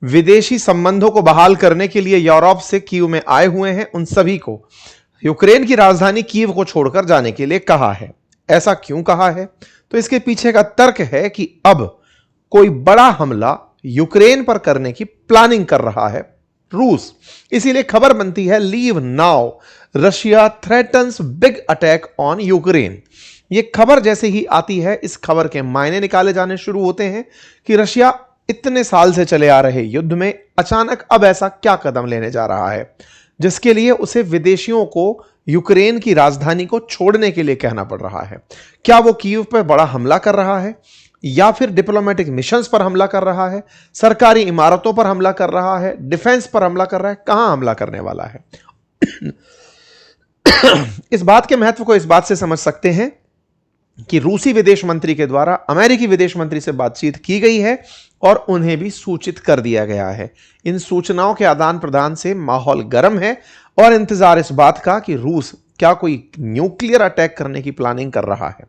विदेशी संबंधों को बहाल करने के लिए यूरोप से कीव में आए हुए हैं, उन सभी को यूक्रेन की राजधानी कीव को छोड़कर जाने के लिए कहा है। ऐसा क्यों कहा है? तो इसके पीछे का तर्क है कि अब कोई बड़ा हमला यूक्रेन पर करने की प्लानिंग कर रहा है रूस। इसीलिए खबर बनती है, leave now, Russia threatens big attack on Ukraine. यह खबर जैसे ही आती है, इस खबर के मायने निकाले जाने शुरू होते हैं कि रशिया इतने साल से चले आ रहे युद्ध में अचानक अब ऐसा क्या कदम लेने जा रहा है जिसके लिए उसे विदेशियों को यूक्रेन की राजधानी को छोड़ने के लिए कहना पड़ रहा है। क्या वो कीव पर बड़ा हमला कर रहा है, या फिर डिप्लोमेटिक मिशंस पर हमला कर रहा है, सरकारी इमारतों पर हमला कर रहा है, डिफेंस पर हमला कर रहा है? कहां हमला करने वाला है? इस बात के महत्व को इस बात से समझ सकते हैं कि रूसी विदेश मंत्री के द्वारा अमेरिकी विदेश मंत्री से बातचीत की गई है और उन्हें भी सूचित कर दिया गया है। इन सूचनाओं के आदान प्रदान से माहौल गर्म है और इंतजार इस बात का कि रूस क्या कोई न्यूक्लियर अटैक करने की प्लानिंग कर रहा है।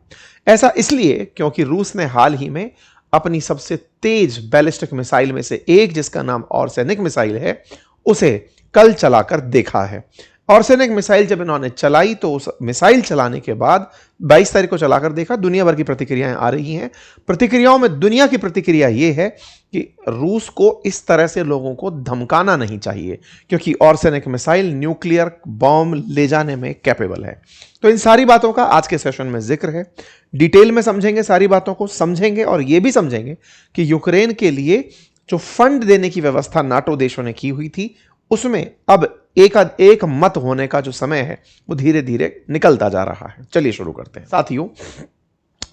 ऐसा इसलिए क्योंकि रूस ने हाल ही में अपनी सबसे तेज बैलिस्टिक मिसाइल में से एक, जिसका नाम ऑर्सेनिक मिसाइल है, उसे कल चलाकर देखा है। ऑर्सेनिक मिसाइल जब इन्होंने चलाई तो उस मिसाइल चलाने के बाद 22 तारीख को चलाकर देखा, दुनिया भर की प्रतिक्रियाएं आ रही हैं। प्रतिक्रियाओं में दुनिया की प्रतिक्रिया यह है कि रूस को इस तरह से लोगों को धमकाना नहीं चाहिए, क्योंकि ऑर्सेनिक मिसाइल न्यूक्लियर बॉम्ब ले जाने में कैपेबल है। तो इन सारी बातों का आज के सेशन में जिक्र है। डिटेल में समझेंगे, सारी बातों को समझेंगे और यह भी समझेंगे कि यूक्रेन के लिए जो फंड देने की व्यवस्था नाटो देशों ने की हुई थी, उसमें अब एक मत होने का जो समय है वो धीरे धीरे निकलता जा रहा है। चलिए शुरू करते हैं। साथियों,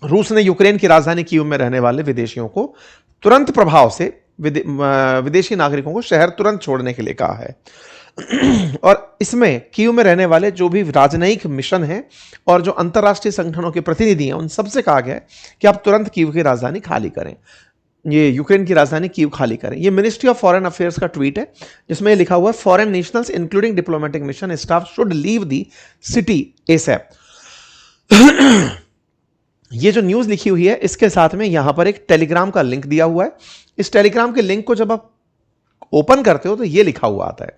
रूस ने यूक्रेन की राजधानी कीव में रहने वाले विदेशियों को तुरंत प्रभाव से विदेशी नागरिकों को शहर तुरंत छोड़ने के लिए कहा है। और इसमें कीव में रहने वाले जो भी राजनयिक मिशन हैं और जो अंतर्राष्ट्रीय संगठनों के प्रतिनिधि हैं, उन सबसे कहा गया है कि आप तुरंत कीव की राजधानी खाली करें, ये यूक्रेन की राजधानी कीव खाली करें। ये मिनिस्ट्री ऑफ फॉरेन अफेयर्स का ट्वीट है, जिसमें लिखा हुआ है, foreign nationals including diplomatic mission staff should leave the city ASAP. ये जो न्यूज लिखी हुई है, इसके साथ में यहां पर एक टेलीग्राम का लिंक दिया हुआ है। इस टेलीग्राम के लिंक को जब आप ओपन करते हो तो ये लिखा हुआ आता है,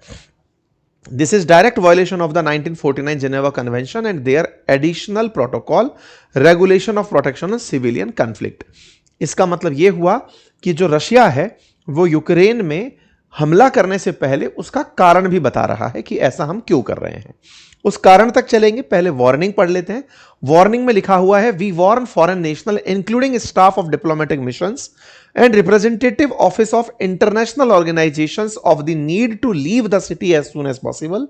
this is direct violation of the 1949 Geneva convention and their additional protocol regulation of protection of civilian conflict. इसका मतलब यह हुआ कि जो रशिया है वो यूक्रेन में हमला करने से पहले उसका कारण भी बता रहा है कि ऐसा हम क्यों कर रहे हैं। उस कारण तक चलेंगे, पहले वार्निंग पढ़ लेते हैं। वार्निंग में लिखा हुआ है, we warn foreign national including staff of diplomatic missions and representative office of international organizations of the need to leave the city as soon as possible,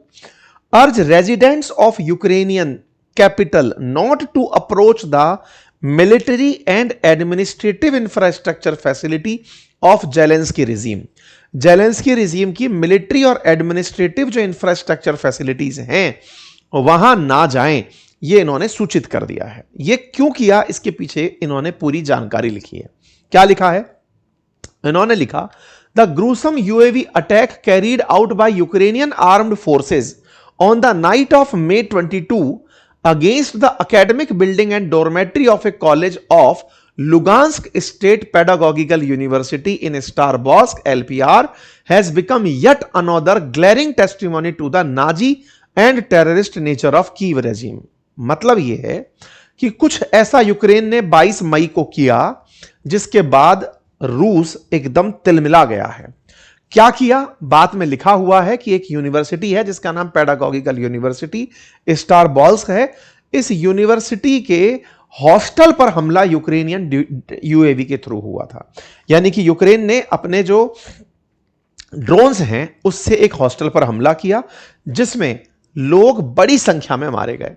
urge residents of Ukrainian capital not to approach the military and administrative infrastructure facility of Zelensky regime. Zelensky regime की military और administrative जो infrastructure facilities हैं वहां ना जाएं, ये इन्होंने सूचित कर दिया है। ये क्यों किया, इसके पीछे इन्होंने पूरी जानकारी लिखी है। क्या लिखा है? इन्होंने लिखा, the gruesome UAV attack carried out by Ukrainian armed forces on the night of May 22 against the academic building and dormitory of a college of Lugansk State Pedagogical University in Starborsk, LPR, has become yet another glaring testimony to the Nazi and terrorist nature of Kiev regime. मतलब यह है कि कुछ ऐसा Ukraine ने 22 मई को किया जिसके बाद रूस एकदम तिलमिला गया है। क्या किया? बात में लिखा हुआ है कि एक यूनिवर्सिटी है जिसका नाम पेडागोगिकल यूनिवर्सिटी स्टारबॉल्स्क है। इस यूनिवर्सिटी के हॉस्टल पर हमला यूक्रेनियन यूएवी के थ्रू हुआ था। यानी कि यूक्रेन ने अपने जो ड्रोन्स हैं उससे एक हॉस्टल पर हमला किया, जिसमें लोग बड़ी संख्या में मारे गए।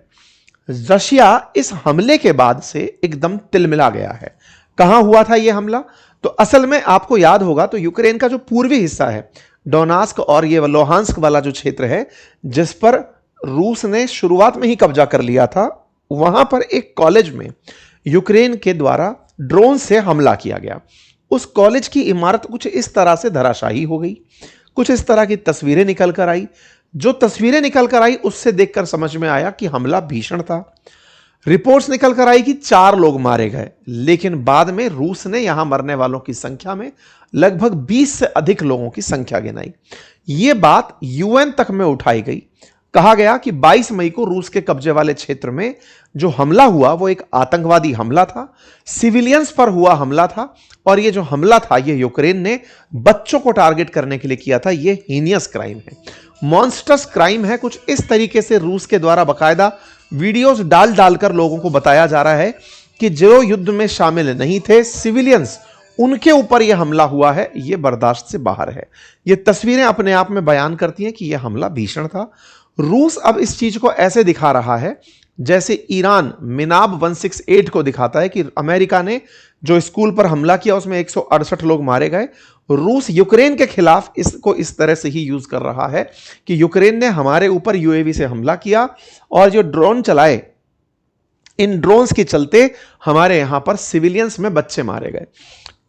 रशिया इस हमले के बाद से एकदम तिलमिला गया है। कहां हुआ था यह हमला? तो असल में आपको याद होगा तो यूक्रेन का जो पूर्वी हिस्सा है, डोनास्क और ये लोहांस्क वाला जो क्षेत्र है, जिस पर रूस ने शुरुआत में ही कब्जा कर लिया था, वहां पर एक कॉलेज में यूक्रेन के द्वारा ड्रोन से हमला किया गया। उस कॉलेज की इमारत कुछ इस तरह से धराशायी हो गई। कुछ इस तरह की तस्वीरें निकल कर आई। जो तस्वीरें निकल कर आई उससे देखकर समझ में आया कि हमला भीषण था। रिपोर्ट्स निकल कर आई कि 4 लोग मारे गए, लेकिन बाद में रूस ने यहां मरने वालों की संख्या में लगभग 20 से अधिक लोगों की संख्या गिनाई। यह बात यूएन तक में उठाई गई। कहा गया कि 22 मई को रूस के कब्जे वाले क्षेत्र में जो हमला हुआ वो एक आतंकवादी हमला था, सिविलियंस पर हुआ हमला था, और ये जो हमला था ये यूक्रेन ने बच्चों को टारगेट करने के लिए किया था। ये हीनियस क्राइम है, मॉन्स्टर्स क्राइम है। कुछ इस तरीके से रूस के द्वारा बकायदा वीडियोस डाल डालकर लोगों को बताया जा रहा है कि जो युद्ध में शामिल नहीं थे सिविलियंस, उनके ऊपर यह हमला हुआ है, यह बर्दाश्त से बाहर है। ये तस्वीरें अपने आप में बयान करती हैं कि यह हमला भीषण था। रूस अब इस चीज को ऐसे दिखा रहा है जैसे ईरान मिनाब 168 को दिखाता है कि अमेरिका ने जो स्कूल पर हमला किया उसमें 168 लोग मारे गए। रूस यूक्रेन के खिलाफ इसको इस तरह से ही यूज कर रहा है कि यूक्रेन ने हमारे ऊपर यूएवी से हमला किया और जो ड्रोन चलाए, इन ड्रोन्स के चलते हमारे यहां पर सिविलियंस में बच्चे मारे गए।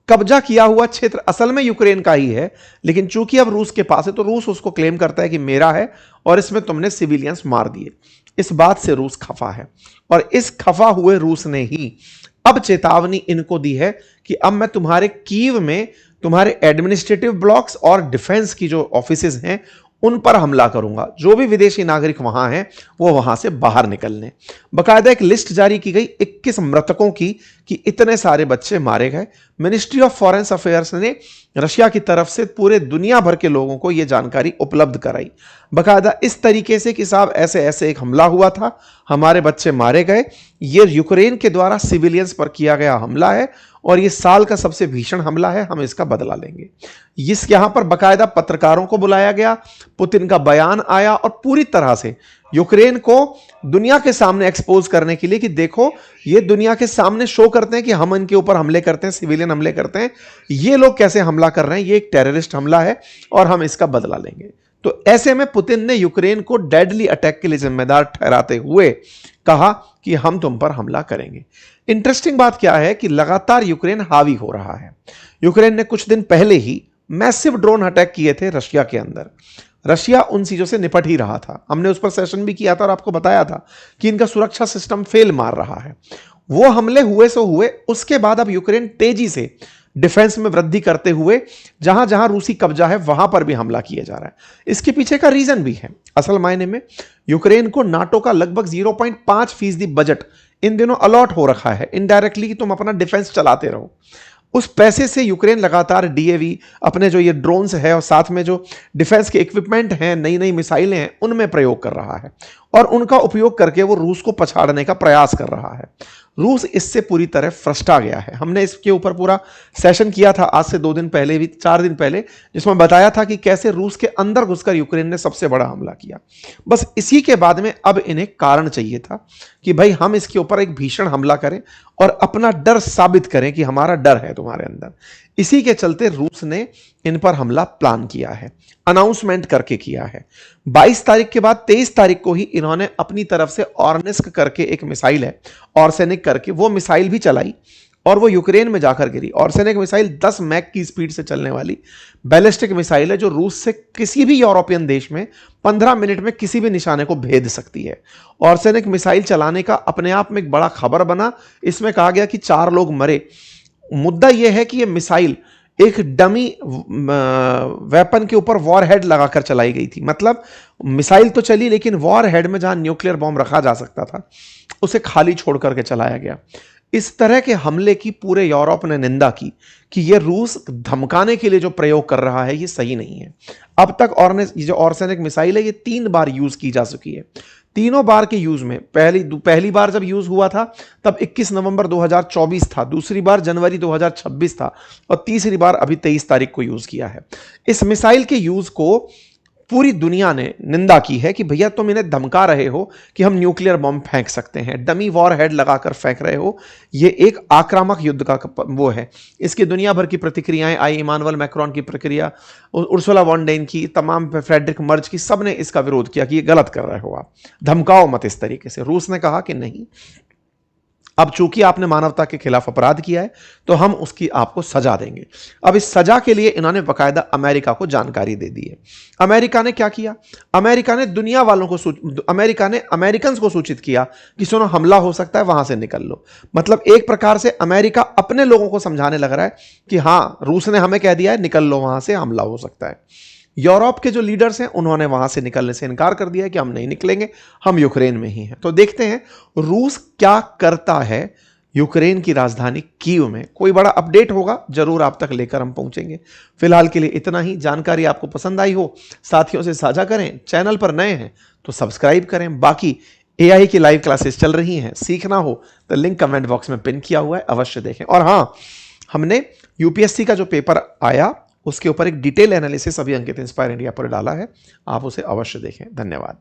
कब्जा किया हुआ क्षेत्र असल में यूक्रेन का ही है, लेकिन चूंकि अब रूस के पास है तो रूस उसको क्लेम करता है कि मेरा है और इसमें तुमने सिविलियंस मार दिए। इस बात से रूस खफा है और इस खफा हुए रूस ने ही अब चेतावनी इनको दी है कि अब मैं तुम्हारे कीव में तुम्हारे एडमिनिस्ट्रेटिव ब्लॉक्स और डिफेंस की जो ऑफिसेज हैं उन पर हमला करूंगा। जो भी विदेशी नागरिक वहां हैं वो वहां से बाहर निकलने। बकायदा एक लिस्ट जारी की गई 21 मृतकों की कि इतने सारे बच्चे मारे गए। मिनिस्ट्री ऑफ फॉरेन अफेयर्स ने रशिया की तरफ से पूरे दुनिया भर के लोगों को यह जानकारी उपलब्ध कराई, बकायदा इस तरीके से कि साहब ऐसे ऐसे एक हमला हुआ था, हमारे बच्चे मारे गए, ये यूक्रेन के द्वारा सिविलियंस पर किया गया हमला है और ये साल का सबसे भीषण हमला है, हम इसका बदला लेंगे। इस यहां पर बकायदा पत्रकारों को बुलाया गया, पुतिन का बयान आया और पूरी तरह से यूक्रेन को दुनिया के सामने एक्सपोज करने के लिए कि देखो ये दुनिया के सामने शो करते हैं कि हम इनके ऊपर हमले करते हैं, सिविलियन हमले करते हैं, ये लोग कैसे हमला कर रहे हैं, ये एक टेररिस्ट हमला है और हम इसका बदला लेंगे। तो ऐसे में पुतिन ने यूक्रेन को डेडली अटैक के लिए जिम्मेदार ठहराते हुए कहा कि हम तुम पर हमला करेंगे। इंटरेस्टिंग बात क्या है कि लगातार यूक्रेन हावी हो रहा है। यूक्रेन ने कुछ दिन पहले ही मैसिव ड्रोन अटैक किए थे रशिया के अंदर। रशिया उन चीजों से निपट ही रहा था, हमने उस पर सेशन भी किया था और आपको बताया था कि इनका सुरक्षा सिस्टम फेल मार रहा है। वो हमले हुए सो हुए, उसके बाद अब यूक्रेन तेजी से डिफेंस में वृद्धि करते हुए जहां जहां रूसी कब्जा है वहां पर भी हमला किया जा रहा है। इसके पीछे का रीजन भी है। असल मायने में यूक्रेन को नाटो का लगभग 0.5% बजट इन दिनों अलॉट हो रखा है इनडायरेक्टली कि तुम अपना डिफेंस चलाते रहो। उस पैसे से यूक्रेन लगातार डीएवी, अपने जो ये ड्रोन्स है और साथ में जो डिफेंस के इक्विपमेंट हैं, नई नई मिसाइलें हैं, उनमें प्रयोग कर रहा है और उनका उपयोग करके वो रूस को पछाड़ने का प्रयास कर रहा है। रूस इससे पूरी तरह फ्रस्ट्रा गया है। हमने इसके ऊपर पूरा सेशन किया था आज से 2 दिन पहले भी, 4 दिन पहले, जिसमें बताया था कि कैसे रूस के अंदर घुसकर यूक्रेन ने सबसे बड़ा हमला किया। बस इसी के बाद में अब इन्हें कारण चाहिए था कि भाई हम इसके ऊपर एक भीषण हमला करें और अपना डर साबित करें कि हमारा डर है तुम्हारे अंदर। इसी के चलते रूस ने इन पर हमला प्लान किया है, अनाउंसमेंट करके किया है। 22 तारीख के बाद 23 तारीख को ही इन्होंने अपनी तरफ से ऑर्निस्क करके एक मिसाइल है, ऑर्सेनिक करके, वो मिसाइल भी चलाई और वो यूक्रेन में जाकर गिरी। ऑर्सेनिक मिसाइल 10 मैक की स्पीड से चलने वाली बैलिस्टिक मिसाइल है जो रूस से किसी भी यूरोपियन देश में 15 मिनट में किसी भी निशाने को भेद सकती है। ऑर्सेनिक मिसाइल चलाने का अपने आप में एक बड़ा खबर बना। इसमें कहा गया कि 4 लोग मरे। मुद्दा यह है कि यह मिसाइल एक डमी वेपन के ऊपर वॉरहेड लगाकर चलाई गई थी। मतलब मिसाइल तो चली लेकिन वॉरहेड में जहां न्यूक्लियर बॉम्ब रखा जा सकता था उसे खाली छोड़ करके चलाया गया। इस तरह के हमले की पूरे यूरोप ने निंदा की कि यह रूस धमकाने के लिए जो प्रयोग कर रहा है ये सही नहीं है। अब तक जो ऑर्सेनिक मिसाइल है ये 3 बार यूज की जा चुकी है। तीनों बार के यूज में पहली बार जब यूज हुआ था तब 21 नवंबर 2024 था, दूसरी बार जनवरी 2026 था और तीसरी बार अभी 23 तारीख को यूज किया है। इस मिसाइल के यूज को पूरी दुनिया ने निंदा की है कि भैया तुम इन्हें धमका रहे हो कि हम न्यूक्लियर बॉम्ब फेंक सकते हैं, डमी वॉर हेड लगाकर फेंक रहे हो, ये एक आक्रामक युद्ध का वो है। इसकी दुनिया भर की प्रतिक्रियाएं आई, इमानुएल मैक्रोन की प्रक्रिया, उर्सुला वॉन डेन की, तमाम फ्रेडरिक मर्ज की, सबने इसका विरोध किया कि ये गलत कर रहे हो, आप धमकाओ मत इस तरीके से। रूस ने कहा कि नहीं, अब चूंकि आपने मानवता के खिलाफ अपराध किया है तो हम उसकी आपको सजा देंगे। अब इस सजा के लिए इन्होंने बकायदा अमेरिका को जानकारी दे दी है। अमेरिका ने क्या किया? अमेरिका ने दुनिया वालों को अमेरिका ने अमेरिकन्स को सूचित किया कि सुनो, हमला हो सकता है, वहां से निकल लो। मतलब एक प्रकार से अमेरिका अपने लोगों को समझाने लग रहा है कि हां, रूस ने हमें कह दिया है निकल लो, वहां से हमला हो सकता है। यूरोप के जो लीडर्स हैं उन्होंने वहां से निकलने से इनकार कर दिया है कि हम नहीं निकलेंगे, हम यूक्रेन में ही हैं। तो देखते हैं रूस क्या करता है यूक्रेन की राजधानी कीव में। कोई बड़ा अपडेट होगा जरूर आप तक लेकर हम पहुंचेंगे। फिलहाल के लिए इतना ही। जानकारी आपको पसंद आई हो साथियों से साझा करें। चैनल पर नए हैं तो सब्सक्राइब करें। बाकी एआई की लाइव क्लासेस चल रही हैं, सीखना हो तो लिंक कमेंट बॉक्स में पिन किया हुआ है, अवश्य देखें। और हां, हमने यूपीएससी का जो पेपर आया उसके ऊपर एक डिटेल एनालिसिस अभी अंकित इंस्पायर इंडिया पर डाला है, आप उसे अवश्य देखें। धन्यवाद।